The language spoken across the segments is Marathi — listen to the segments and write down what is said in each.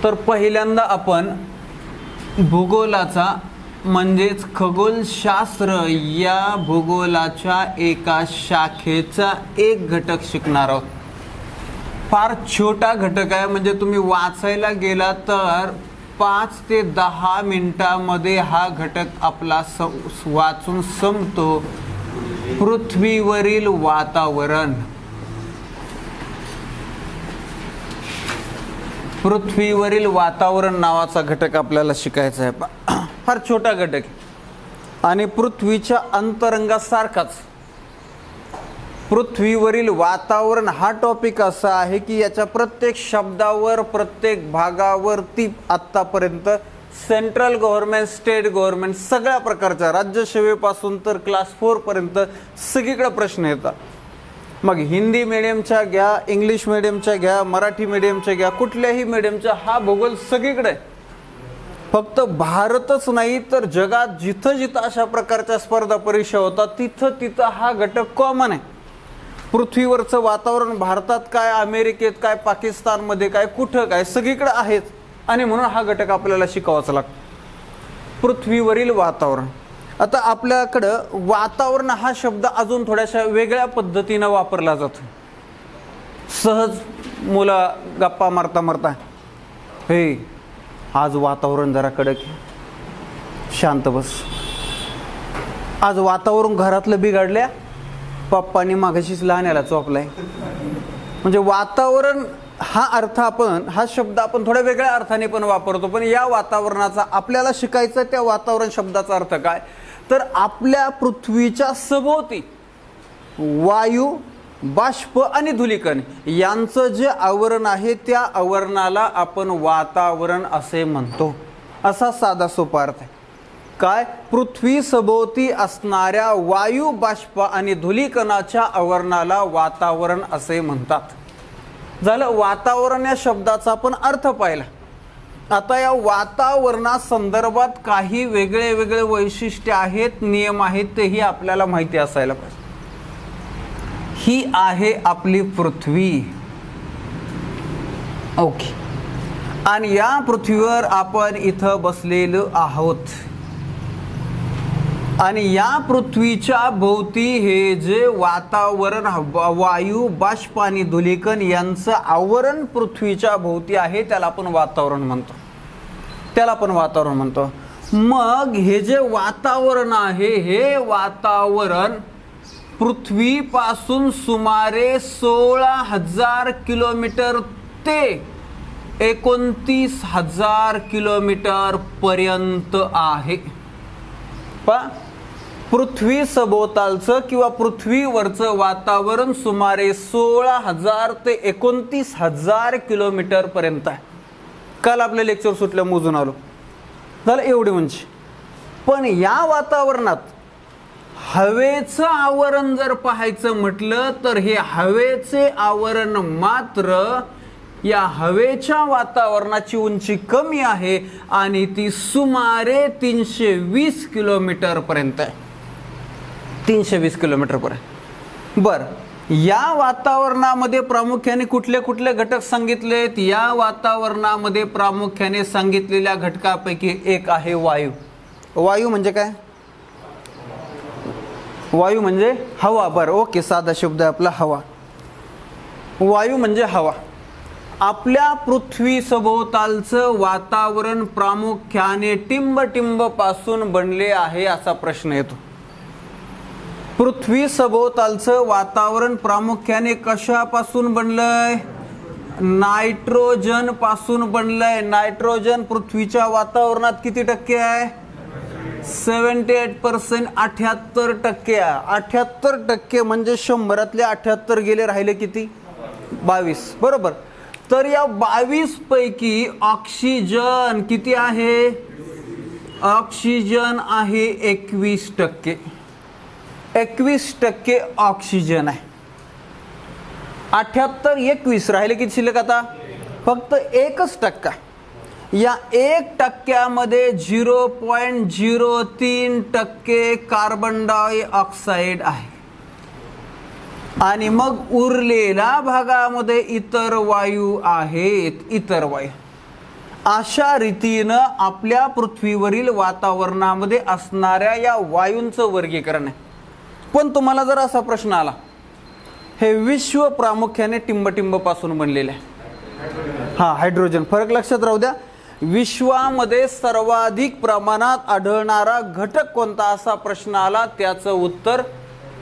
तर पहिल्यांदा आपण भूगोलाचा म्हणजेच खगोलशास्त्र या भूगोलाच्या एका शाखेचा एक घटक शिकणार आहोत. फार छोटा घटक आहे, म्हणजे तुम्ही वाचायला गेला तर 5 ते 10 मिनिटांमध्ये हा घटक आपला वाचून संपतो. पृथ्वीवरील वातावरण. पृथ्वीवरील वातावरण नावाचा घटक आपल्याला शिकायचा आहे. फार छोटा घटक आणि पृथ्वीच्या अंतरंगासारखाच. पृथ्वीवरील वातावरण हा टॉपिक असा आहे की याच्या प्रत्येक शब्दावर प्रत्येक भागावरती आत्तापर्यंत सेंट्रल गव्हर्नमेंट, स्टेट गव्हर्नमेंट सगळ्या प्रकारच्या राज्यसेवेपासून तर क्लास 4 पर्यंत सगळीकडे प्रश्न येतात. मग हिंदी मीडियमच्या घ्या, इंग्लिश मीडियमच्या घ्या, मराठी मीडियमच्या घ्या, कुठल्याही मीडियमच्या हा भूगोल सगळीकडे. फक्त भारतच नाही तर जगात जिथं जिथं अशा प्रकारच्या स्पर्धा परीक्षा होतात तिथं तिथं हा घटक कॉमन आहे. पृथ्वीवरचं वातावरण भारतात काय, अमेरिकेत काय, पाकिस्तानमध्ये काय, कुठं काय, सगळीकडे आहेच. आणि म्हणून हा घटक आपल्याला शिकावाचा लागतो. पृथ्वीवरील वातावरण. आता आपल्याकडं वातावरण हा शब्द अजून थोड्याशा वेगळ्या पद्धतीनं वापरला जातो. सहज मुलं गप्पा मारता मारता, हे आज वातावरण जरा कडक आहे, शांत बस. आज वातावरण घरातलं बिघडल्या, पप्पानी मागाशीच लहान याला चोपलाय. म्हणजे वातावरण हा अर्थ आपण, हा शब्द आपण थोड्या वेगळ्या अर्थाने पण वापरतो. पण या वातावरणाचा आपल्याला शिकायचं त्या वातावरण शब्दाचा अर्थ काय, तर आपल्या पृथ्वीच्या सभोवती वायू, बाष्प आणि धूलिकण यांचं जे आवरण आहे त्या आवरणाला आपण वातावरण असे म्हणतो. असा साधा सोपा अर्थ आहे. काय, पृथ्वी सभोवती असणाऱ्या वायू, बाष्प आणि धूलिकणाच्या आवरणाला वातावरण असे म्हणतात. झालं, वातावरण या शब्दाचा आपण अर्थ पाहिला. आता या वातावरणा संदर्भात काही वेगळे वेगळे वैशिष्ट्य आहेत, नियम आहेत, तेही आपल्याला माहिती असायला पाहिजे. ही आहे आपली पृथ्वी. ओके. आणि या पृथ्वीवर आपण इथं बसलेलो आहोत. आणि या पृथ्वीच्या भोवती हे जे वातावरण, वायू, बाष्प आणि धूलिकण यांचं आवरण पृथ्वीच्या भोवती आहे त्याला आपण वातावरण म्हणतो. त्याला आपण वातावरण म्हणतो. मग हे जे वातावरण आहे हे वातावरण पृथ्वीपासून सुमारे 16,000 किलोमीटर ते 29,000 किलोमीटर पर्यंत आहे. पृथ्वी सभोवतालचं किंवा पृथ्वीवरचं वातावरण सुमारे 16,000 ते 29,000 किलोमीटर पर्यंत आहे. काल आपलं लेक्चर सुटलं, मोजून आलो. झालं एवढे म्हणजे. पण या वातावरणात हवेचं आवरण जर पाहायचं म्हटलं तर हे हवेचे आवरण मात्र या हवेच्या वातावरणाची उंची कमी आहे आणि ती सुमारे 320 किलोमीटर पर्यंत आहे. 320 किलोमीटर पर्यंत. बरं, या वातावरणामध्ये प्रामुख्याने कुठले कुठले घटक सांगितलेत? या वातावरणामध्ये प्रामुख्याने सांगितलेल्या घटकापैकी एक आहे वायू. वायू म्हणजे काय? वायू म्हणजे हवा. बरं, ओके, साधा शब्द आहे आपला हवा. वायू म्हणजे हवा. आपल्या पृथ्वी सभोवतालचं वातावरण प्रामुख्याने टिंब पासून बनले आहे असा प्रश्न येतो. पृथ्वी सभोवतालचं वातावरण प्रामुख्याने कशापासून बनलंय? नायट्रोजन पासून बनलंय. नायट्रोजन पृथ्वीच्या वातावरणात किती टक्के आहे? 78%. 78% आहे. 78% म्हणजे 100 78 गेले, राहिले किती? 22. बरोबर. तर या 22 पैकी ऑक्सिजन किती आहे? ऑक्सिजन आहे 21%. 21% ऑक्सिजन आहे. 78, 21 राहिले किती शिल्लक? आता फक्त 1%. या 1% 0.03% कार्बन डायऑक्साईड आहे. आणि मग उरलेल्या भागामध्ये इतर वायू आहेत. इतर वायू अशा रीतीनं आपल्या पृथ्वीवरील वातावरणामध्ये असणाऱ्या या वायूंचं वर्गीकरण आहे. पण तुम्हाला जर असा प्रश्न आला, हे विश्व प्रामुख्याने टिंबटिंब पासून बनलेले आहे. हायड्रोजन, फरक लक्षात राहू द्या. विश्वामध्ये सर्वाधिक प्रमाणात आढळणारा घटक कोणता असा प्रश्न आला, त्याचं उत्तर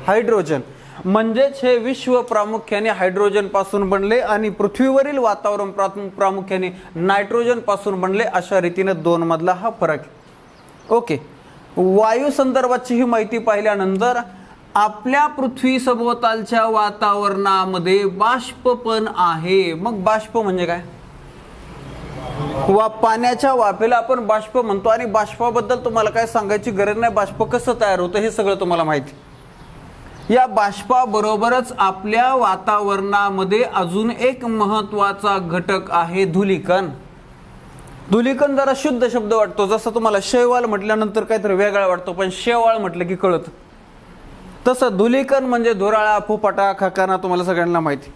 हायड्रोजन. म्हणजेच हे विश्व प्रामुख्याने हायड्रोजन पासून बनले आणि पृथ्वीवरील वातावरण प्रामुख्याने नायट्रोजन पासून बनले. अशा रीतीने दोन मधला हा फरक. ओके, वायू संदर्भाची ही माहिती पाहिल्यानंतर आपल्या पृथ्वी सभोवतालच्या वातावरणामध्ये बाष्प पण आहे. मग बाष्प म्हणजे काय? पाण्याच्या वाफेला आपण बाष्प म्हणतो आणि बाष्पाबद्दल तुम्हाला काय सांगायची गरज नाही. बाष्प कसं तयार होतं हे सगळं तुम्हाला माहिती. या बाष्पाबरोबरच आपल्या वातावरणामध्ये अजून एक महत्वाचा घटक आहे धूलिकण. धूलिकण जरा शुद्ध शब्द वाटतो, जसं तुम्हाला शैवाल म्हटल्यानंतर काहीतरी वेगळा वाटतो, पण शेवाळ म्हटलं की कळत. तसं धूलिकण म्हणजे धुराळा, फुफाटा, खकाना तुम्हाला सगळ्यांना माहिती.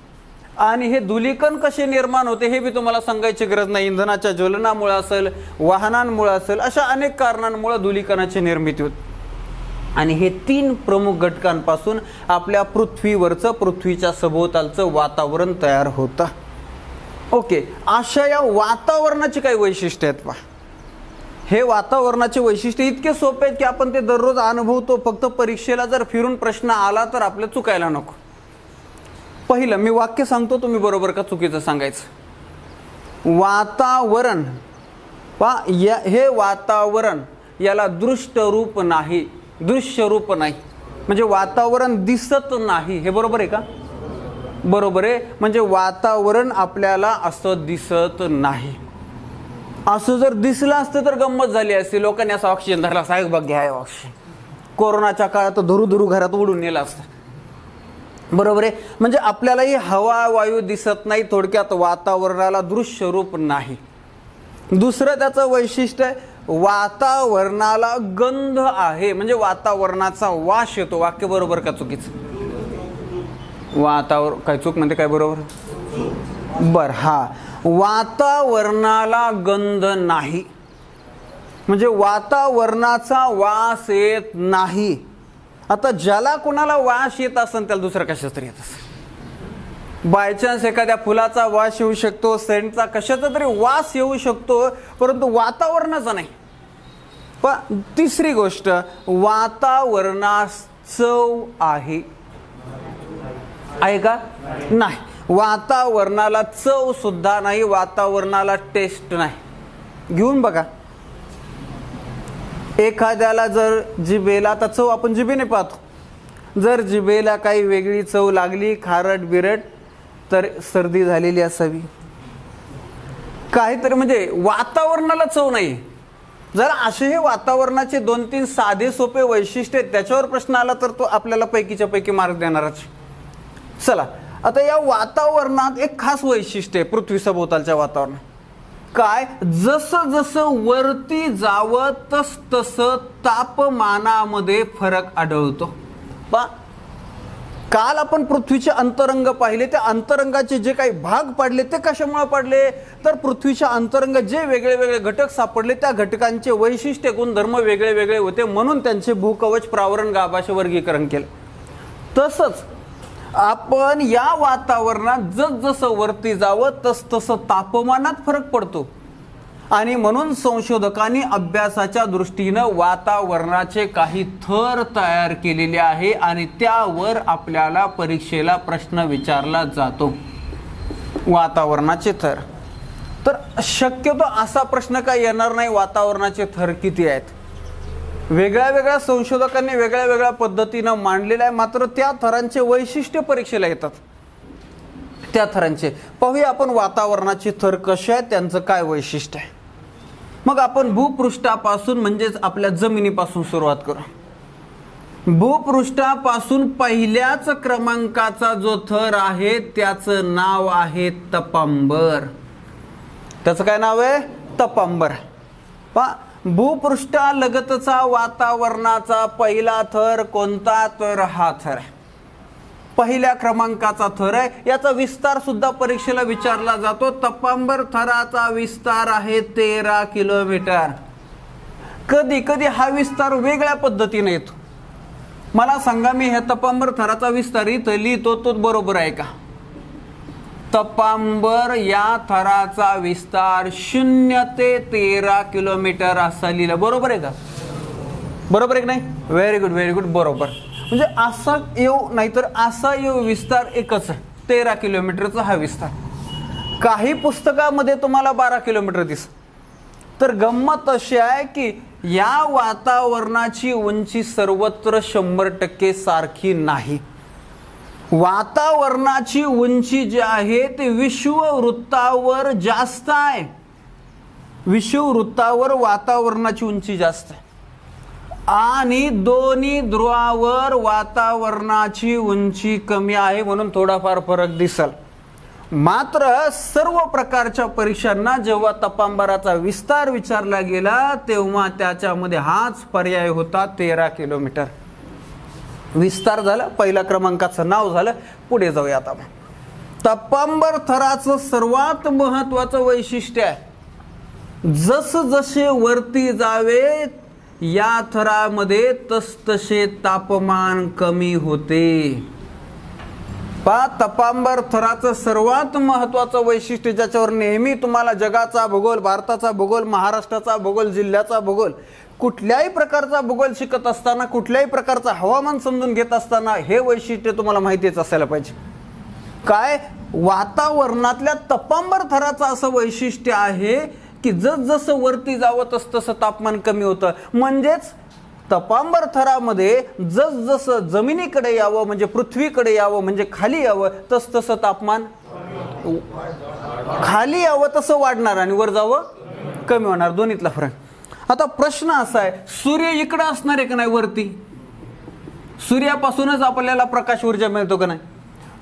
आणि हे धूलिकण कसे निर्माण होते हे बी तुम्हाला सांगायची गरज नाही. इंधनाच्या ज्वलनामुळे असेल, वाहनांमुळे असेल, अशा अनेक कारणांमुळे धूलिकणाची निर्मिती होते. आणि हे तीन प्रमुख घटकांपासून आपल्या पृथ्वीवरचं, पृथ्वीच्या सभोवतालचं वातावरण तयार होतं. ओके, अशा या वातावरणाची काही वैशिष्ट्य आहेत पहा. हे वातावरणाचे वैशिष्ट्य इतके सोपे आहेत की आपण ते दररोज अनुभवतो. फक्त परीक्षेला जर फिरून प्रश्न आला तर आपल्या चुकायला नको. पहिलं मी वाक्य सांगतो, तुम्ही बरोबर का चुकीचं सांगायचं. वातावरण हे वातावरण याला दृष्ट रूप नाही, दृश्य रूप नाही. म्हणजे वातावरण दिसत नाही. हे बरोबर आहे का? बरोबर आहे. म्हणजे वातावरण आपल्याला असं दिसत नाही. असं जर दिसलं असतं तर गंमत झाली असती. लोकांनी असं ऑक्सिजन धरला, साहेब बघ घ्या ऑक्सिजन. कोरोनाच्या काळात धुरू घरात उडून नेला असतं. बरोबर आहे. म्हणजे आपल्याला ही हवा वायू दिसत नाही. थोडक्यात वातावरणाला दृश्य रूप नाही. दुसरं त्याचं वैशिष्ट्य आहे, वातावरणाला गंध आहे. म्हणजे वातावरणाचा वास येतो. वाक्य बरोबर का चुकीचं? वातावरण काय चूक म्हणते काय बरोबर? बर, वातावरणाला गंध नाही म्हणजे वातावरणाचा वास येत नाही. आता ज्याला कोणाला वास येत असेल त्याला दुसरा कशाचा तरी येत असेल. बायचान्स एखाद्या फुलाचा वास येऊ शकतो, सेंटचा कशाचा तरी वास येऊ शकतो, परंतु वातावरणाचा नाही. पण तिसरी गोष्ट, वातावरणास चव आहे का? नाही. वातावरणाला चव सुद्धा नाही, वातावरणाला टेस्ट नाही. घेऊन बघा, एखाद्याला जर जिभेला, आता चव आपण जिभेने पाहतो, जर जिभेला काही वेगळी चव लागली, खारट बिरट, तर सर्दी झालेली असावी. काहीतरी म्हणजे वातावरणाला चव नाही. जर असे हे वातावरणाचे 2-3 साधे सोपे वैशिष्ट्य आहेत, त्याच्यावर प्रश्न आला तर तो आपल्याला पैकीच्या पैकी मार्क देणारच. चला, आता या वातावरणात एक खास वैशिष्ट्य आहे पृथ्वी सभोवतालच्या वातावरणात. काय? जसं जसं वरती जावं तस तसं तापमानामध्ये फरक आढळतो. काल आपण पृथ्वीचे अंतरंग पाहिले, त्या अंतरंगाचे जे काही भाग पडले ते कशामुळे पडले, तर पृथ्वीच्या अंतरंग जे वेगळे वेगळे घटक सापडले त्या घटकांचे वैशिष्ट्य गुणधर्म वेगळे वेगळे होते, म्हणून त्यांचे भूकवच, प्रावरण, गाभाचे वर्गीकरण केलं. तसंच आपण या वातावरणात जसजसं वरती जावं तस तसं तापमानात फरक पडतो. आणि म्हणून संशोधकांनी अभ्यासाच्या दृष्टीनं वातावरणाचे काही थर तयार केलेले आहे आणि त्यावर आपल्याला परीक्षेला प्रश्न विचारला जातो. वातावरणाचे थर. तर शक्यतो असा प्रश्न काय येणार नाही, वातावरणाचे थर किती आहेत. वेगळ्या वेगळ्या संशोधकांनी वेगळ्या वेगळ्या पद्धतीनं मांडलेलं आहे, मात्र त्या थरांचे वैशिष्ट्य परीक्षेला येतात. त्या थरांचे पाहूया आपण, वातावरणाचे थर कसे आहेत, त्यांचं काय वैशिष्ट्य आहे. मग आपण भूपृष्ठापासून म्हणजेच आपल्या जमिनीपासून सुरुवात करू. भूपृष्ठापासून पहिल्याच क्रमांकाचा जो थर आहे त्याचं नाव आहे तपांबर. त्याचं काय नाव आहे? तपांबर. भूपृष्ठालगतचा वातावरणाचा पहिला थर कोणता, तर हा थर आहे. पहिल्या क्रमांकाचा थर आहे. याचा विस्तार सुद्धा परीक्षेला विचारला जातो. तपांबर थराचा विस्तार आहे 13 किलोमीटर. कधी कधी हा विस्तार वेगळ्या पद्धतीने येतो. मला सांगा, मी ह्या तपांबर थराचा विस्तार इथं लिहितो तो बरोबर आहे का? तपांबर या थराचा विस्तार 0 ते 13 किलोमीटर असा लिहिला. बरोबर आहे का? बरोबर आहे की नाही? व्हेरी गुड, व्हेरी गुड, बरोबर. म्हणजे असा येऊ नाहीतर असा येऊ विस्तार एकच आहे, 13 किलोमीटरचा हा विस्तार. काही पुस्तकामध्ये तुम्हाला 12 किलोमीटर दिसत. तर गंमत अशी आहे की या वातावरणाची उंची सर्वत्र 100% सारखी नाही. वातावरणाची उंची जी आहे ते विषुववृत्तावर जास्त आहे. विषुववृत्तावर वातावरणाची उंची जास्त आहे आणि दोन्ही ध्रुवावर वातावरणाची उंची कमी आहे, म्हणून थोडाफार फरक दिसेल. मात्र सर्व प्रकारच्या परीक्षांना जेव्हा तपांबराचा विस्तार विचारला गेला तेव्हा त्याच्यामध्ये हाच पर्याय होता, 13 किलोमीटर. विस्तार झाला, पहिल्या क्रमांकाचं नाव झालं. पुढे जाऊया आता. तपांबर थराचं सर्वात महत्वाचं वैशिष्ट्य आहे, जसजसे वरती जावे या थरामध्ये तसतसे तापमान कमी होते. तपांबर थराचं सर्वात महत्वाचं वैशिष्ट्य, ज्याच्यावर नेहमी तुम्हाला जगाचा भूगोल, भारताचा भूगोल, महाराष्ट्राचा भूगोल, जिल्ह्याचा भूगोल, कुठल्याही प्रकारचा भूगोल शिकत असताना, कुठल्याही प्रकारचा हवामान समजून घेत असताना हे वैशिष्ट्य तुम्हाला माहितीच असायला पाहिजे. काय? वातावरणातल्या तपांबर थराचं असं वैशिष्ट्य आहे की जसजसं वरती जावं तसतसं तापमान कमी होतं. म्हणजेच तपांबर थरामध्ये जसजसं जमिनीकडे यावं म्हणजे पृथ्वीकडे यावं म्हणजे खाली यावं तसतसं तापमान खाली यावं तसं वाढणार आणि वर जावं कमी होणार. दोन्हीतला फरक. आता प्रश्न असा आहे, सूर्य इकडे असणार आहे का नाही वरती? सूर्यापासूनच आपल्याला प्रकाश ऊर्जा मिळतो का नाही?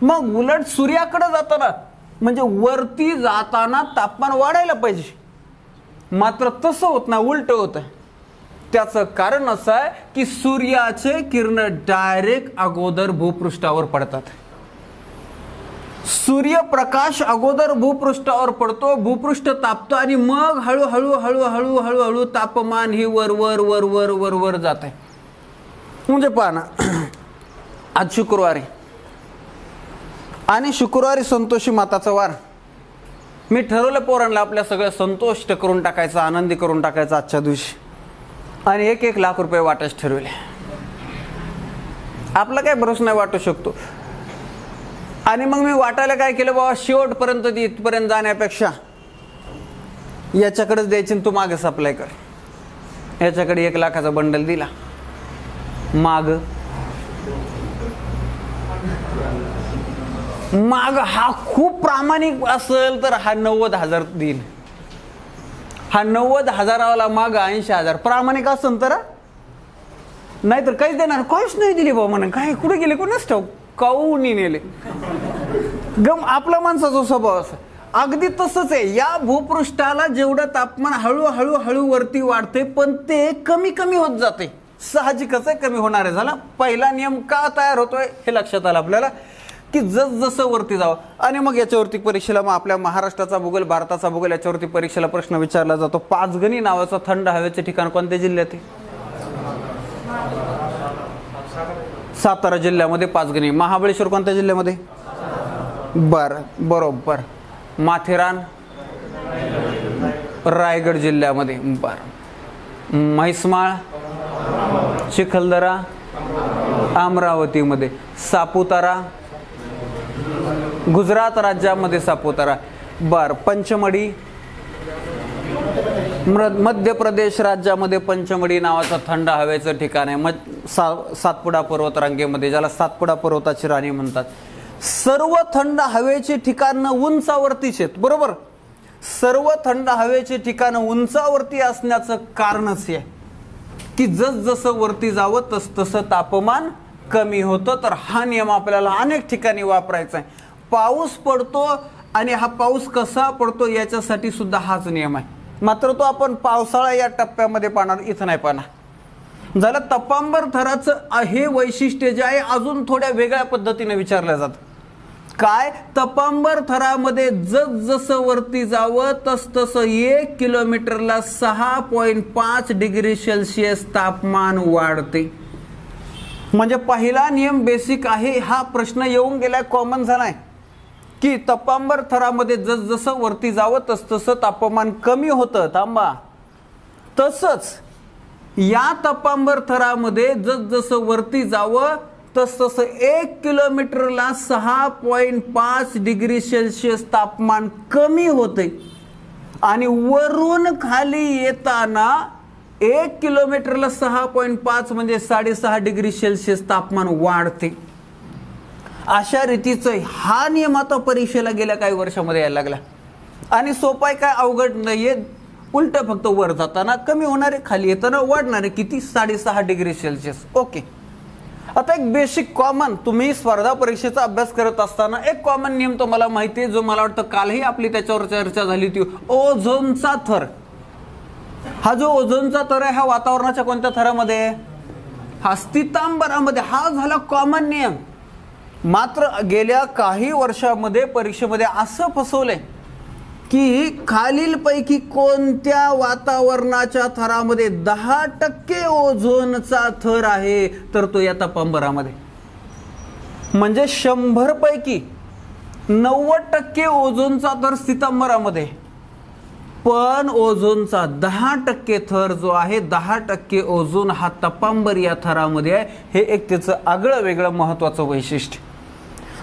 मग उलट सूर्याकडे जाताना म्हणजे वरती जाताना तापमान वाढायला पाहिजे, मात्र तसं होत नाही, उलट होत आहे. त्याचं कारण असं आहे की सूर्याचे किरण डायरेक्ट अगोदर भूपृष्ठावर पडतात. सूर्यप्रकाश अगोदर भूपृष्ठावर पडतो, भूपृष्ठ तापतं आणि मग हळूहळू हळूहळू हळूहळू तापमान ही वर वर वर वर वर वर जात आहे. म्हणजे पहा ना, आज शुक्रवारी आणि शुक्रवारी संतोषी माताचा वार. मी ठरवलं पोरांना आपल्या सगळ्या संतुष्ट करून टाकायचा, आनंदी करून टाकायचा आजच्या दिवशी, आणि 1-1 लाख रुपये वाटायच ठरवले. आपला काय भरोसा नाही, वाटू शकतो. आणि मग मी वाटायला काय केलं, बाबा शेवटपर्यंत इथपर्यंत जाण्यापेक्षा याच्याकडेच द्यायची, तू मागे सप्लाय कर. याच्याकडे 1 लाखाचा बंडल दिला, माग हा खूप प्रामाणिक असेल तर हा 90,000 देईल. हा 90,000वाला माग 80,000 प्रामाणिक असेल तर, नाहीतर काहीच देणार, काहीच नाही दिली बाबा म्हणून. काय कुठे गेले कोणच ठाऊ, काऊनी नेले. गम आपला माणसाचा स्वभाव असा. अगदी तसंच आहे. या भूपृष्ठाला जेवढं तापमान हळूहळू हळू वरती वाढते पण ते कमी कमी होत जाते. साहजिकच आहे, कमी होणार आहे. झाला पहिला नियम का तयार होतोय हे लक्षात आलं आपल्याला की जसं वरती जावं. आणि मग याच्यावरती परीक्षेला मग आपल्या महाराष्ट्राचा भूगोल, भारताचा भूगोल याच्यावरती परीक्षेला प्रश्न विचारला जातो. पाचगणी नावाचं थंड हवेचे ठिकाण कोणत्या जिल्ह्यात आहे? सातारा जिल्ह्यामध्ये पाचगणी. महाबळेश्वर कोणत्या जिल्ह्यामध्ये? बरोबर. माथेरान रायगड जिल्ह्यामध्ये. म्हैसमाळ, चिखलदरा अमरावतीमध्ये. सापुतारा गुजरात राज्यामध्ये सापुतारा. पंचमढी मध्य प्रदेश राज्यामध्ये पंचमढी नावाचं थंड हवेचं ठिकाण आहे. सातपुडा पर्वत रांगेमध्ये, ज्याला सातपुडा पर्वताची राणी म्हणतात. सर्व थंड हवेची ठिकाणं उंचावरतीच आहेत. बरोबर. सर्व थंड हवेची ठिकाणं उंचावरती असण्याचं कारणच आहे की जसजसं वरती जावं तसतसं तापमान कमी होतं. तर हा नियम आपल्याला अनेक ठिकाणी वापरायचा आहे. पाऊस पडतो आणि हा पाऊस कसा पडतो याच्यासाठी सुद्धा हाच नियम आहे. मात्र तो आपण पावसाळा या टप्प्यामध्ये पाहणार, इथं नाही पाहणार. झालं. तपांबर थराचं हे वैशिष्ट्य जे आहे अजून थोड्या वेगळ्या पद्धतीने विचारलं जातं. काय? तपांबर थरामध्ये जसं वरती जावं तसं 1 किलोमीटरला 6.5 डिग्री सेल्सिअस तापमान वाढते. म्हणजे पहिला नियम बेसिक आहे. हा प्रश्न येऊन गेलाय, कॉमन झालाय की तपांबर थरामध्ये जसं वरती जावं तसं तापमान कमी होतं. थांबा. तसंच या तपांबर थरामध्ये जसं वरती जावं तसं 1 किलोमीटरला 6.5 डिग्री सेल्सिअस तापमान कमी होते आणि वरून खाली येताना 1 किलोमीटरला 6.5 म्हणजे 6.5 डिग्री सेल्सिअस तापमान वाढते. अशा रीतीचं हा नियम आता परीक्षेला गेल्या काही वर्षामध्ये यायला लागला आणि सोपा आहे, काय अवघड नाहीये. उलट फक्त वर जाताना कमी होणारे, खाली येताना वाढणारे. किती? 6.5 डिग्री सेल्सिअस. ओके. आता एक बेसिक कॉमन, तुम्ही स्पर्धा परीक्षेचा अभ्यास करत असताना एक कॉमन नियम तुम्हाला माहिती आहे, जो मला वाटतं कालही आपली त्याच्यावर चर्चा झाली होती. ओझोनचा थर. हा जो ओझोनचा थर आहे हा वातावरणाच्या कोणत्या थरामध्ये आहे? हा स्थितांबरामध्ये. हा झाला कॉमन नियम. मात्र गेल्या काही वर्षामध्ये परीक्षेमध्ये असं फसवलंय की खालीलपैकी कोणत्या वातावरणाच्या थरामध्ये 10% ओझोनचा थर आहे, तर तो या तपांबरामध्ये. म्हणजे 100 पैकी 90% ओझोनचा थर स्थितांबरामध्ये, पण ओझोनचा 10% थर जो आहे, 10% ओझोन हा तपांबर या थरामध्ये आहे. हे एक त्याचं आगळं वेगळं महत्वाचं वैशिष्ट्य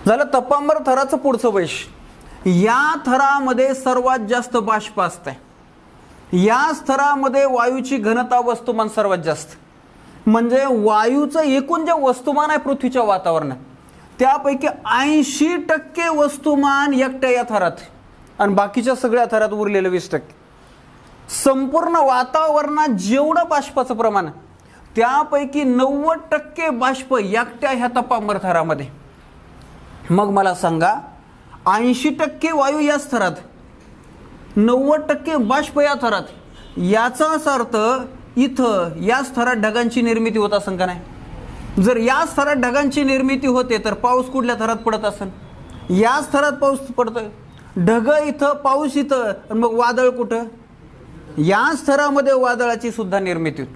झालं. तपांबर थराचं पुढचं वैशिष्ट्य, या थरामध्ये सर्वात जास्त बाष्प असते. या थरामध्ये वायूची घनता वस्तुमान सर्वात जास्त. म्हणजे वायूचं एकूण जे वस्तुमान आहे पृथ्वीच्या वातावरणात त्यापैकी 80% वस्तुमान एकट्या या थरात आणि बाकीच्या सगळ्या थरात उरलेलं 20%. संपूर्ण वातावरणात जेवढं बाष्पाचं प्रमाण त्यापैकी 90% बाष्प एकट्या ह्या तपांबर थरामध्ये. मग मला सांगा, 80% वायू या थरात, 90% बाष्प या थरात. याचा अर्थ इथं या थरात ढगांची निर्मिती होत असेल का नाही? जर या थरात ढगांची निर्मिती होते तर पाऊस कुठल्या थरात पडत असेल? याच थरात पाऊस पडतोय. ढग इथं, पाऊस इथं, आणि मग वादळ कुठं? याच थरामध्ये वादळाची सुद्धा निर्मिती होती.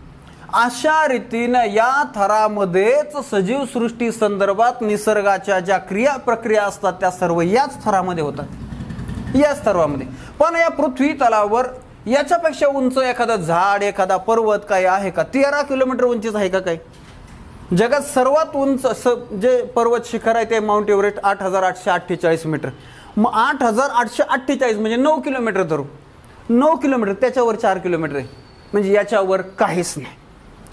अशा रीतीनं या थरामध्येच सजीव सृष्टी संदर्भात निसर्गाच्या ज्या क्रिया प्रक्रिया असतात त्या सर्व याच थरामध्ये होतात, याच थरामध्ये. पण या पृथ्वी तलावर याच्यापेक्षा उंच एखादं झाड, एखादा पर्वत काय आहे का? 13 किलोमीटर उंचीच आहे का काही? जगात सर्वात उंच जे पर्वत शिखर आहे ते माउंट एव्हरेस्ट 8,848 मीटर. मग 8,848 म्हणजे 9 किलोमीटर धरू. 9 किलोमीटर, त्याच्यावर 4 किलोमीटर आहे. म्हणजे याच्यावर काहीच नाही.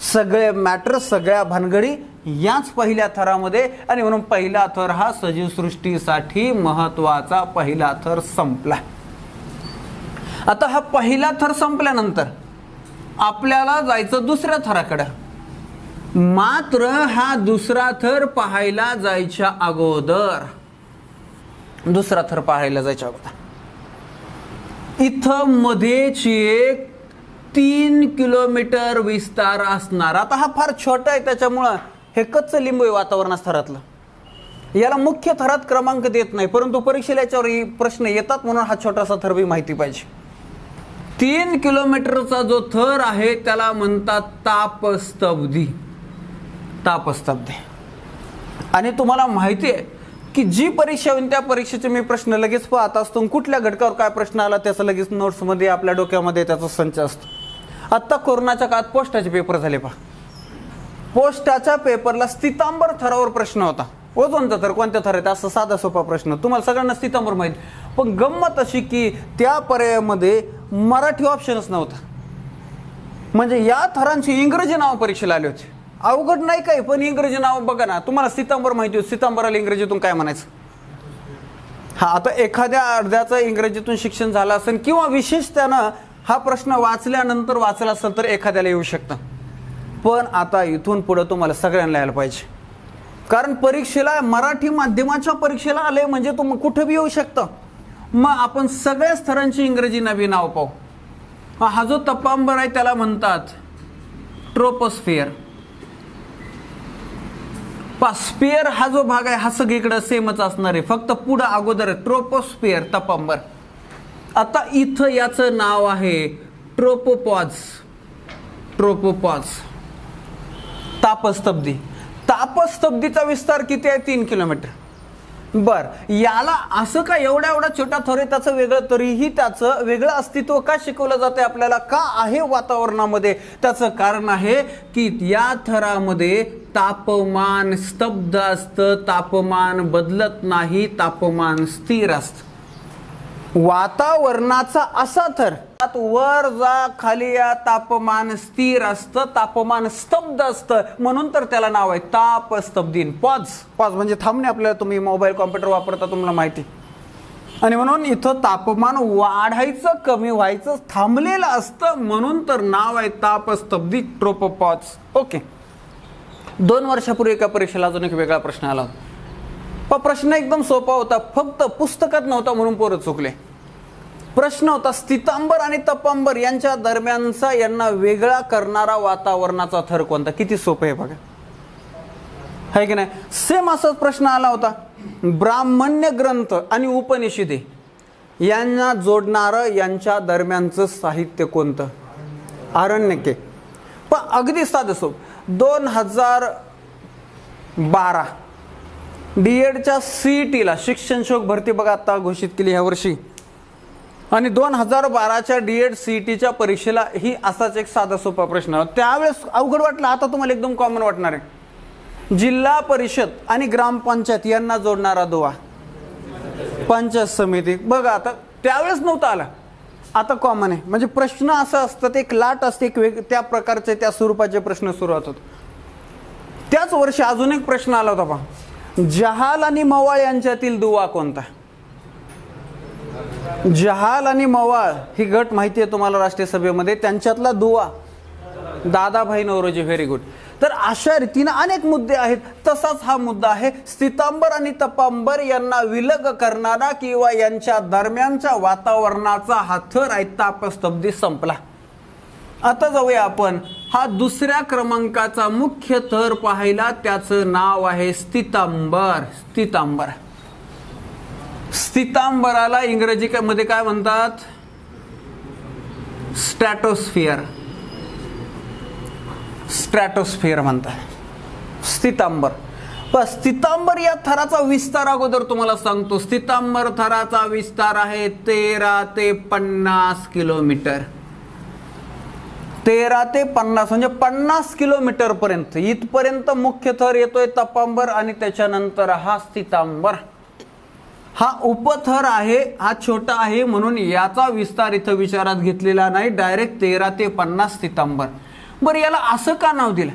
सगळे मॅटर, सगळ्या भानगडी याच पहिल्या थरामध्ये. आणि म्हणून पहिला थर हा सजीव सृष्टीसाठी महत्वाचा पहिला थर संपला. आता हा पहिला थर संपल्यानंतर आपल्याला जायचं दुसऱ्या थराकडे. मात्र हा दुसरा थर पाहायला जायच्या अगोदर, दुसरा थर पाहायला जायच्या अगोदर इथं मध्येच एक 3 किलोमीटर विस्तार असणार. आता हा फार छोटा आहे त्याच्यामुळं हे कच्चं लिंबू आहे वातावरण स्तरातलं. याला मुख्य थरात क्रमांक देत नाही, परंतु परीक्षेला याच्यावर प्रश्न येतात म्हणून हा छोटासा थर बी माहिती पाहिजे. 3 किलोमीटरचा जो थर आहे त्याला म्हणतात तापस्तब्धी. तापस्तब्धी. आणि तुम्हाला माहिती आहे की जी परीक्षा होईल त्या परीक्षेचे मी प्रश्न लगेच पाहत असतो. कुठल्या घटकावर काय प्रश्न आला त्याचं लगेच नोट्समध्ये आपल्या डोक्यामध्ये त्याचा संच असतो. आत्ता कोरोनाच्या काळात पोस्टाचे पेपर झाले पहा. पोस्टाच्या पेपरला स्थितांबर थरावर प्रश्न होता. ओझोनचा थर कोणत्या थरात, असा साधा सोपा प्रश्न. तुम्हाला सगळ्यांना स्थितांबर माहिती. पण गंमत अशी की त्या पर्यायामध्ये मराठी ऑप्शनच नव्हता. म्हणजे या थरांची इंग्रजी नाव परीक्षेला आली होती. अवघड नाही काही, पण इंग्रजी नाव बघा ना. तुम्हाला स्थितांबर माहिती होती, स्थितांबराला इंग्रजीतून काय म्हणायचं? हा, आता एखाद्या अर्ध्याचं इंग्रजीतून शिक्षण झालं असेल किंवा विशेष त्यानं हा प्रश्न वाचल्यानंतर वाचला असेल तर एखाद्याला येऊ शकतं. पण आता इथून पुढे तुम्हाला सगळ्यांना यायला पाहिजे. कारण परीक्षेला, मराठी माध्यमाच्या परीक्षेला आले म्हणजे तुम्ही कुठं बी येऊ शकतं. मग आपण सगळ्या स्तरांची इंग्रजी नवी नाव पाहू. हा जो तपांबर आहे त्याला म्हणतात ट्रोपोस्फिअर. स्पियर हा जो भाग आहे हा सगळीकडे सेमच असणार आहे, फक्त पुढे अगोदर ट्रोपोस्फियर तपंबर. आता इथं याचं नाव आहे ट्रोपोपॉज. ट्रोपोपॉज तापस्तब्दी. तापस्तब्दीचा विस्तार किती आहे? 3 किलोमीटर. बर, याला असं का एवढा एवढा छोटा थर आहे त्याचं वेगळं, तरीही त्याचं वेगळं अस्तित्व का शिकवलं जाते आपल्याला, का आहे वातावरणामध्ये? त्याचं कारण आहे की या थरामध्ये तापमान स्तब्ध असतं, तापमान बदलत नाही, तापमान स्थिर असतं. वातावरणाचा असा थर वर जा खाली या तापमान स्थिर असतं, तापमान स्तब्ध असतं, म्हणून तर त्याला नाव आहे तापस्तब्दी. पॉज. पॉज म्हणजे थांबणे. आपल्याला तुम्ही मोबाईल कॉम्प्युटर वापरता तुम्हाला माहिती. आणि म्हणून इथं तापमान वाढायचं कमी व्हायचं थांबलेलं असतं, म्हणून तर नाव आहे तापस्तब्दी ट्रोपोपॉज. ओके. 2 वर्षापूर्वी एका परीक्षेला अजून एक वेगळा प्रश्न आला होता. पण प्रश्न एकदम सोपा होता, फक्त पुस्तकात नव्हता म्हणून पोरं चुकले. प्रश्न होता स्थितांबर आणि तपंबर यांच्या दरम्यानचा यांना वेगळा करणारा वातावरणाचा थर कोणता? किती सोपं आहे बघा, है की नाही? सेम असाच प्रश्न आला होता. ब्राह्मण्य ग्रंथ आणि उपनिषदे यांना जोडणारं यांच्या दरम्यानचं साहित्य कोणतं? आरण्यके. पण अगदी साधं सोप. 2012 डीएडच्या सीईटीला शिक्षण शोक भरती बघा आता घोषित केली ह्या वर्षी, आणि 2012च्या डीएड सीईटीच्या परीक्षेला ही असाच एक साधा सोपा प्रश्न आला. त्यावेळेस अवघड वाटला, आता तुम्हाला एकदम कॉमन वाटणार आहे. जिल्हा परिषद आणि ग्रामपंचायत यांना जोडणारा दुवा पंचायत समिती. बघा आता त्यावेळेस नव्हता आला, आता कॉमन आहे. म्हणजे प्रश्न असा असतात, एक लाट असते, एक त्या प्रकारचे त्या स्वरूपाचे प्रश्न सुरुवात होत. त्याच वर्षी अजून एक प्रश्न आला होता पहा, जहाल आणि मवाळ यांच्यातील दुवा कोणता? जहाल आणि मवाळ ही गट माहिती आहे तुम्हाला राष्ट्रीय सभेमध्ये, त्यांच्यातला दुवा दादाभाई नौरोजी. Very good. तर अशा रीतीने अनेक मुद्दे आहेत. तसाच हा मुद्दा आहे, स्थितांबर आणि तपंबर यांना विलग करणारा किंवा यांच्या दरम्यानच्या वातावरणाचा हा थर आहे तापस्तब्दी. संपला. आता जाऊया आपण हा दुसऱ्या क्रमांकाचा मुख्य थर पाहायला. त्याचं नाव आहे स्थितांबर. स्थितांबर. स्थितांबराला इंग्रजी मध्ये काय म्हणतात? स्ट्रॅटोस्फिअर. स्ट्रॅटोस्फिअर म्हणतात स्थितांबर. पण स्थितांबर या थराचा विस्तार अगोदर तुम्हाला सांगतो. स्थितांबर थराचा विस्तार आहे 13 ते 50 किलोमीटर. 13 ते 50 म्हणजे 50 किलोमीटर पर्यंत. इथपर्यंत मुख्य थर येतोय तपंबर, आणि त्याच्यानंतर हा स्थितांबर. हा उपथर आहे, हा छोटा आहे म्हणून याचा विस्तार इथं विचारात घेतलेला नाही. डायरेक्ट 13 ते 50 स्थितांबर. बरं, याला असं का नाव दिलं?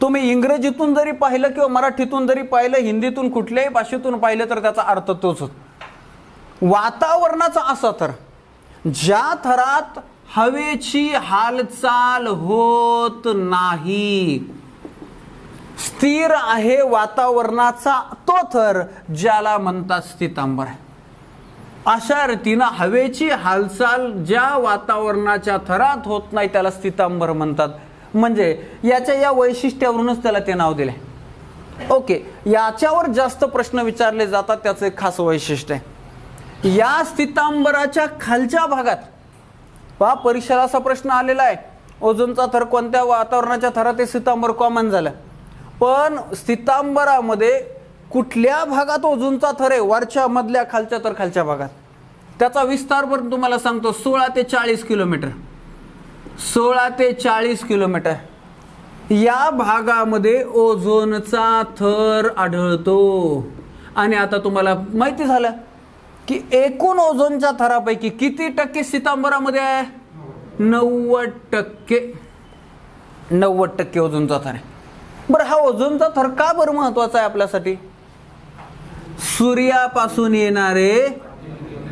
तुम्ही इंग्रजीतून जरी पाहिलं किंवा मराठीतून जरी पाहिलं, हिंदीतून कुठल्याही भाषेतून पाहिलं तर त्याचा अर्थ तोच होतो. वातावरणाचा असा थर ज्या थरात हवेची हालचाल होत नाही, स्थिर आहे वातावरणाचा तो थर, ज्याला म्हणतात स्थितांबर. अशा रीतीनं हवेची हालचाल ज्या वातावरणाच्या थरात होत नाही त्याला स्थितांबर म्हणतात. म्हणजे याच्या या वैशिष्ट्यावरूनच त्याला ते नाव दिले. ओके. याच्यावर जास्त प्रश्न विचारले जातात, त्याचं एक खास वैशिष्ट्य आहे. या स्थितांबराच्या खालच्या भागात पहा, परीक्षेला असा प्रश्न आलेला आहे, ओझोनचा थर कोणत्या वातावरणाच्या थरात आहे? स्थितांबर कॉमन झालं. पण स्थितांबरामध्ये कुठल्या भागात ओझोनचा थर आहे? वरच्या, मधल्या, खालच्या? तर खालच्या भागात. त्याचा विस्तार पण तुम्हाला सांगतो, 16 ते 40 किलोमीटर. 16 ते 40 किलोमीटर या भागामध्ये ओझोनचा थर आढळतो. आणि आता तुम्हाला माहिती झालं की एकूण ओझोनच्या थरापैकी किती टक्के स्थितांबरामध्ये आहे? 90%. 90% ओझोनचा थर आहे. बरं, हा ओझोनचा थर का बरं महत्वाचा आहे आपल्यासाठी? सूर्यापासून येणारे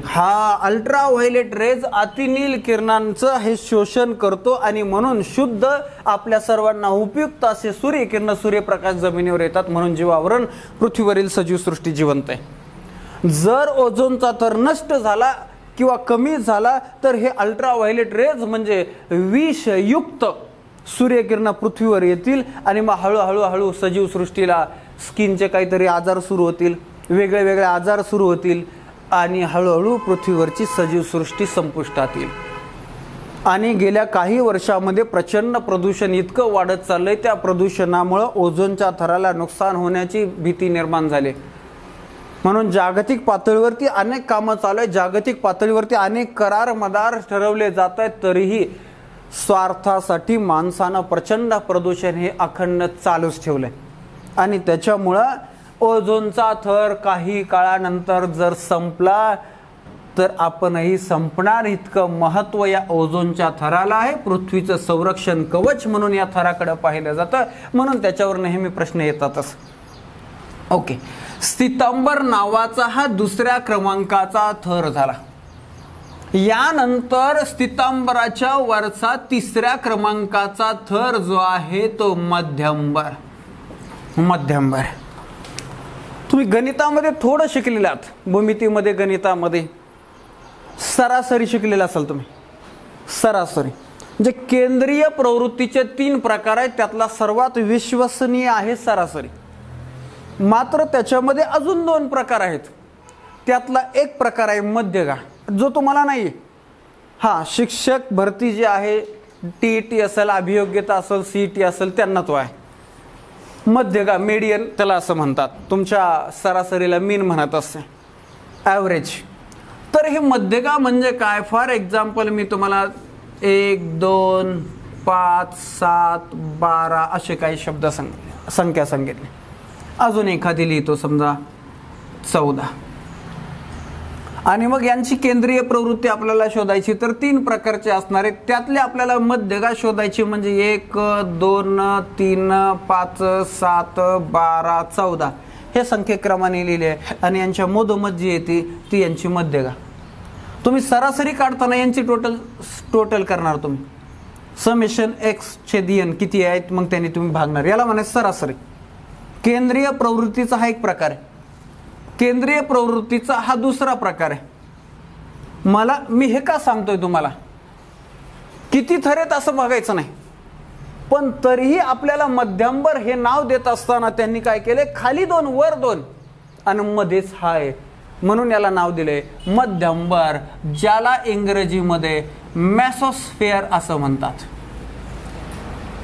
हा अल्ट्राव्हायोलेट रेज, अतिनील किरणांचं हे शोषण करतो, आणि म्हणून शुद्ध आपल्या सर्वांना उपयुक्त असे सूर्यकिरण, सूर्यप्रकाश जमिनीवर येतात, म्हणून जीवावरण, पृथ्वीवरील सजीव सृष्टी जिवंत आहे. जर ओझोनचा थर नष्ट झाला किंवा कमी झाला तर हे अल्ट्राव्हायोलेट रेज म्हणजे विषयुक्त सूर्यकिरण पृथ्वीवर येतील, आणि मग हळूहळू सजीव सृष्टीला स्किनचे काहीतरी आजार सुरू होतील, वेगळे वेगळे आजार सुरू होतील आणि हळूहळू पृथ्वीवरची सजीवसृष्टी संपुष्टात येईल. आणि गेल्या काही वर्षामध्ये प्रचंड प्रदूषण इतकं वाढत चाललंय, त्या प्रदूषणामुळं ओझोनच्या थराला नुकसान होण्याची भीती निर्माण झाली. म्हणून जागतिक पातळीवरती अनेक कामं चालू आहेत, जागतिक पातळीवरती अनेक करार मदार ठरवले जात आहेत, तरीही स्वार्थासाठी माणसानं प्रचंड प्रदूषण हे अखंड चालूच ठेवलंय. आणि त्याच्यामुळं ओझोनचा थर काही काळानंतर जर संपला तर आपणही संपणार इतकं महत्त्व या ओझोनच्या थराला आहे. पृथ्वीचं संरक्षण कवच म्हणून या थराकडे पाहिलं जातं, म्हणून त्याच्यावर नेहमी प्रश्न येतातच. ओके, स्थितांबर नावाचा हा दुसऱ्या क्रमांकाचा थर झाला. यानंतर स्थितांबराच्या वरचा तिसऱ्या क्रमांकाचा थर जो आहे तो मध्यंबर. मध्यंबर तुम्ही गणितामध्ये थोडं शिकलेले आहात, भूमितीमध्ये, गणितामध्ये सरासरी शिकलेला असाल तुम्ही. सरासरी म्हणजे केंद्रीय प्रवृत्तीचे 3 प्रकार आहेत, त्यातला सर्वात विश्वसनीय आहे सरासरी. मात्र त्याच्यामध्ये अजून 2 प्रकार आहेत, त्यातला एक प्रकार आहे मध्यगा, जो तुम्हाला नाही. हां, शिक्षक भरती जी आहे, TET असेल, अभियोग्यता असेल, CET असेल, त्यांना तो आहे मध्यगा, मीडियन त्याला असं म्हणतात. तुमच्या सरासरीला मीन म्हणत असते, ॲव्हरेज. तर हे मध्यगा म्हणजे काय? फॉर एक्झाम्पल मी तुम्हाला 1, 2, 5, 7, 12 असे काही शब्द संख्या सांगितली. अजून एखादी लिहितो, समजा 14. आणि मग यांची केंद्रीय प्रवृत्ती आपल्याला शोधायची, तर 3 प्रकारचे असणार आहेत. त्यातले आपल्याला मध्यगा शोधायची म्हणजे 1, 2, 3, 5, 7, 12, 14 हे संख्याक्रमाने लिहिले आहे. आणि यांच्या मधोमध जी येते ती यांची मध्यगा. तुम्ही सरासरी काढताना यांची टोटल करणार तुम्ही. समेशन x/n किती आहेत, मग त्याने तुम्ही भागणार, याला म्हणायचं सरासरी. केंद्रीय प्रवृत्तीचा हा एक प्रकार आहे. केंद्रीय प्रवृत्तीचा हा दुसरा प्रकार आहे. मी हे का सांगतोय तुम्हाला, किती थर आहेत असं बघायचं नाही, पण तरीही आपल्याला मध्यंबर हे नाव देत असताना त्यांनी काय केले, खाली 2 वर 2 आणि मध्येच हा आहे, म्हणून याला नाव दिले मध्यंबर, ज्याला इंग्रजीमध्ये मेसोस्फिअर असं म्हणतात.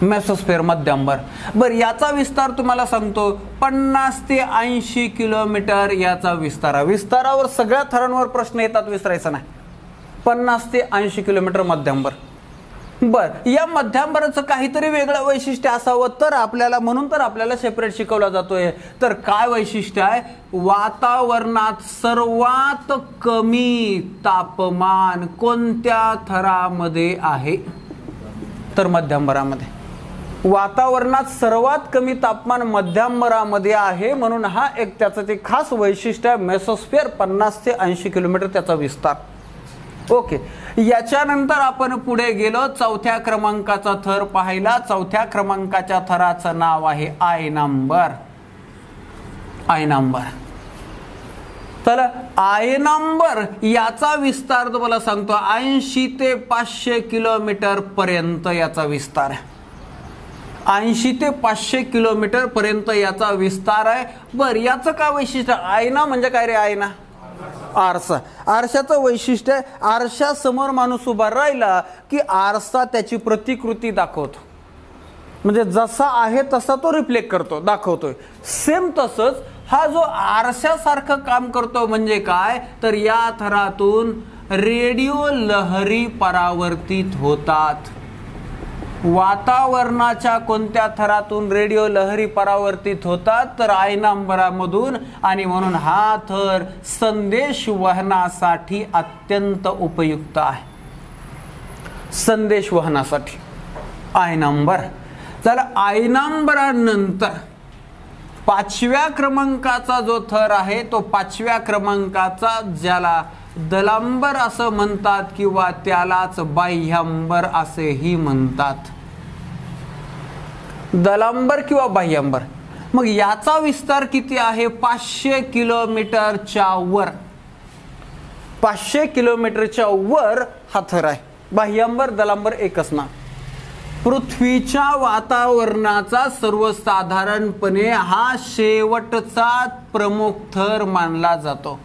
मेसोस्फिअर, मध्यंबर. बरं, याचा विस्तार तुम्हाला सांगतो, 50 ते 80 किलोमीटर याचा विस्तार. विस्तारावर सगळ्या थरांवर प्रश्न येतात, विसरायचा नाही. 50 ते 80 किलोमीटर मध्यंबर. बर, या मध्यंबराचं काहीतरी वेगळं वैशिष्ट्य असावं तर आपल्याला, म्हणून तर आपल्याला सेपरेट शिकवला जातोय. तर काय वैशिष्ट्य आहे? वातावरणात सर्वात कमी तापमान कोणत्या थरामध्ये आहे? तर मध्यंबरामध्ये. वातावरणात सर्वात कमी तापमान मध्यंबरामध्ये आहे, म्हणून हा एक त्याचं ते खास वैशिष्ट्य आहे, मेसोस्फिअर. 50 ते 80 किलोमीटर त्याचा विस्तार. ओके, याच्यानंतर आपण पुढे गेलो, 4थ्या क्रमांकाचा थर पाहिला. 4थ्या क्रमांकाच्या थराचं नाव आहे आयनांबर. आयनांबर. तर आयनांबर याचा विस्तार तुम्हाला सांगतो, 80 ते 500 किलोमीटर पर्यंत याचा विस्तार आहे. 80 ते 500 किलोमीटर पर्यंत याचा विस्तार आहे. बर, याचं काय वैशिष्ट्य? आयना म्हणजे काय रे? आयना आरसा. आरशाचं वैशिष्ट्य आहे, आरशासमोर माणूस उभा राहिला की आरसा त्याची प्रतिकृती दाखवतो, म्हणजे जसा आहे तसा तो रिफ्लेक्ट करतो, दाखवतोय. सेम तसंच हा जो आरशासारखं काम करतो म्हणजे काय, तर या थरातून रेडिओ लहरी परावर्तित होतात. वातावरणाच्या कोणत्या थरातून रेडिओ लहरी परावर्तित होतात? तर आयनांबरामधून. आणि म्हणून हा थर संदेश वहनासाठी अत्यंत उपयुक्त आहे. संदेश वहनासाठी आयनांबर. चला, आयनांबरानंतर 5व्या क्रमांकाचा जो थर आहे तो 5व्या क्रमांकाचा, ज्याला दलांबर असं म्हणतात किंवा त्यालाच बाह्यांबर असेही म्हणतात. दलांबर किंवा बाह्यांबर. मग याचा विस्तार किती आहे? 500 किलोमीटरच्या वर. 500 किलोमीटरच्या वर हा थर आहे. बाह्यांबर, दलांबर एकच ना. पृथ्वीच्या वातावरणाचा सर्वसाधारणपणे हा शेवटचा प्रमुख थर मानला जातो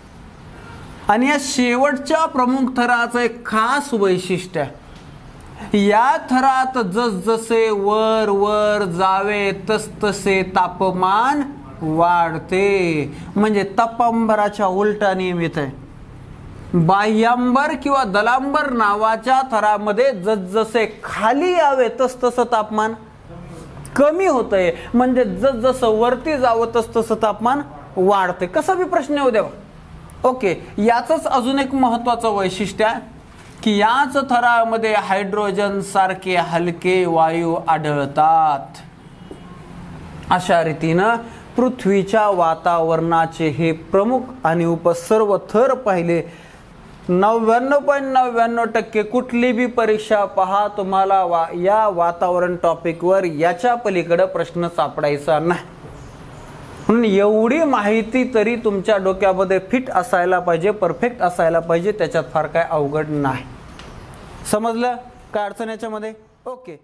आणि या शेवटच्या प्रमुख थराचं एक खास वैशिष्ट्य आहे, या थरात जसजसे वर वर जावे तसतसे तापमान वाढते, म्हणजे तापांबराच्या उलटा नियमित आहे. बाह्यांबर किंवा दलांबर नावाच्या थरामध्ये जसजसे खाली यावे तसतसं तापमान कमी होतंय, म्हणजे जसजसं वरती जावं तसतसं तापमान वाढते. कसा बी प्रश्न येऊ द्यावा. ओके, याचंच अजून एक महत्वाचं वैशिष्ट्य आहे की याच थरामध्ये हायड्रोजन सारखे हलके वायू आढळतात. अशा रीतीनं पृथ्वीच्या वातावरणाचे हे प्रमुख आणि उपसर्व थर पाहिले 99.99% कुठली बी परीक्षा पहा, तुम्हाला या वातावरण टॉपिकवर याच्या पलीकडे प्रश्न सापडायचा नाही. म्हणून एवढी माहिती तरी तुमच्या डोक्यामध्ये फिट असायला पाहिजे, परफेक्ट असायला पाहिजे, त्याच्यात फार काय अवघड नाही. समजलं काय अडचण याच्यामध्ये? ओके.